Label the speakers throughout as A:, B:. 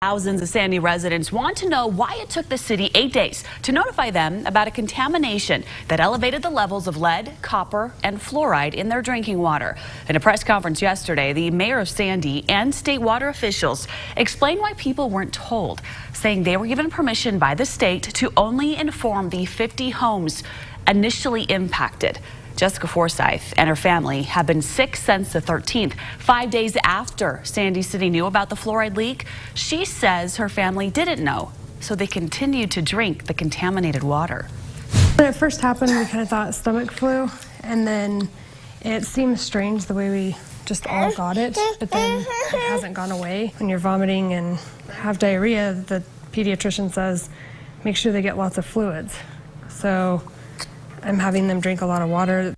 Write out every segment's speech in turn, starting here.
A: Thousands of Sandy residents want to know why it took the city 8 days to notify them about a contamination that elevated the levels of lead, copper, and fluoride in their drinking water. In a press conference yesterday, the mayor of Sandy and state water officials explained why people weren't told, saying they were given permission by the state to only inform the 50 homes initially impacted. Jessica Forsyth and her family have been sick since the 13th, 5 days after Sandy City knew about the fluoride leak. She says her family didn't know, so they continued to drink the contaminated water.
B: When it first happened, we kind of thought stomach flu, and then it seems strange the way we just all got it, but then it hasn't gone away. When you're vomiting and have diarrhea, the pediatrician says make sure they get lots of fluids. So I'm having them drink a lot of water.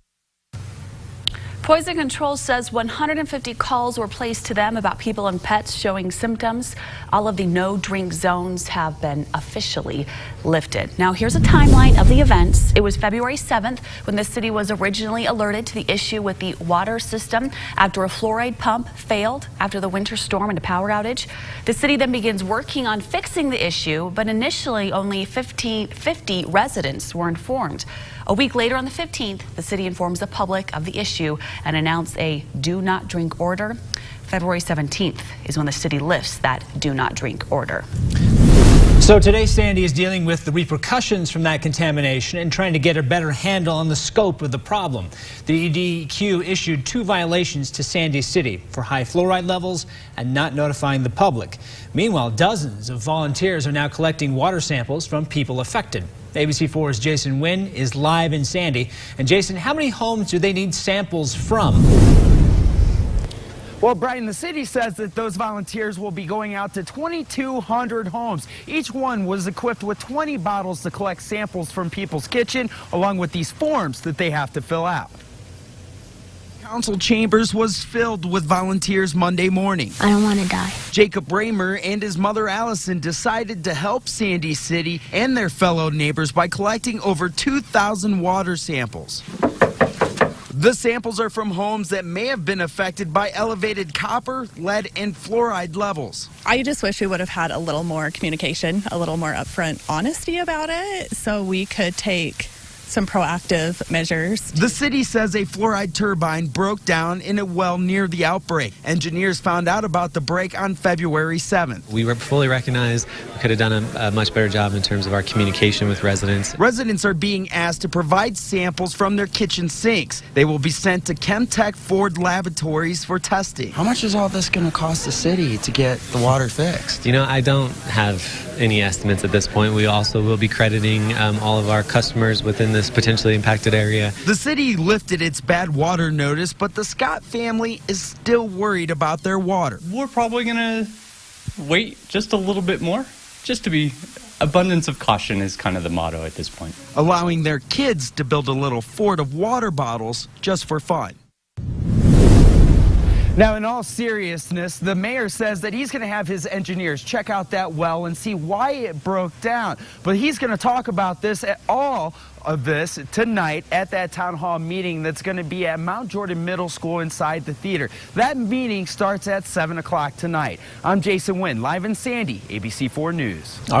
A: Poison Control says 150 calls were placed to them about people and pets showing symptoms. All of the no-drink zones have been officially lifted. Now, here's a timeline of the events. It was February 7th when the city was originally alerted to the issue with the water system after a fluoride pump failed after the winter storm and a power outage. The city then begins working on fixing the issue, but initially only 50 residents were informed. A week later, on the 15th, the city informs the public of the issue and announced a do not drink order. February 17th is when the city lifts that do not drink order.
C: So today, Sandy is dealing with the repercussions from that contamination and trying to get a better handle on the scope of the problem. The DEQ issued 2 violations to Sandy City for high fluoride levels and not notifying the public. Meanwhile, dozens of volunteers are now collecting water samples from people affected. ABC4's Jason Wynn is live in Sandy. And Jason, how many homes do they need samples from?
D: Well, Brian, the city says that those volunteers will be going out to 2,200 homes. Each one was equipped with 20 bottles to collect samples from people's kitchen, along with these forms that they have to fill out. Council chambers was filled with volunteers Monday morning.
E: I don't want to die.
D: Jacob Raymer and his mother Allison decided to help Sandy City and their fellow neighbors by collecting over 2,000 water samples. The samples are from homes that may have been affected by elevated copper, lead, and fluoride levels.
F: I just wish we would have had a little more communication, a little more upfront honesty about it, so we could take some proactive measures.
D: The city says a fluoride turbine broke down in a well near the outbreak. Engineers found out about the break on February 7th.
G: We were fully recognized. We could have done a much better job in terms of our communication with residents.
D: Residents are being asked to provide samples from their kitchen sinks. They will be sent to Chemtech Ford laboratories for testing.
H: How much is all this going to cost the city to get the water fixed?
G: You know, I don't have any estimates at this point. We also will be crediting all of our customers within this potentially impacted area.
D: The city lifted its bad water notice, but the Scott family is still worried about their water.
I: We're probably going to wait just a little bit more, just to be abundance of caution is kind of the motto at this point.
D: Allowing their kids to build a little fort of water bottles just for fun. Now, in all seriousness, the mayor says that he's going to have his engineers check out that well and see why it broke down. But he's going to talk about this, all of this, tonight at that town hall meeting that's going to be at Mount Jordan Middle School inside the theater. That meeting starts at 7 o'clock tonight. I'm Jason Wynn, live in Sandy, ABC4 News.
C: All right.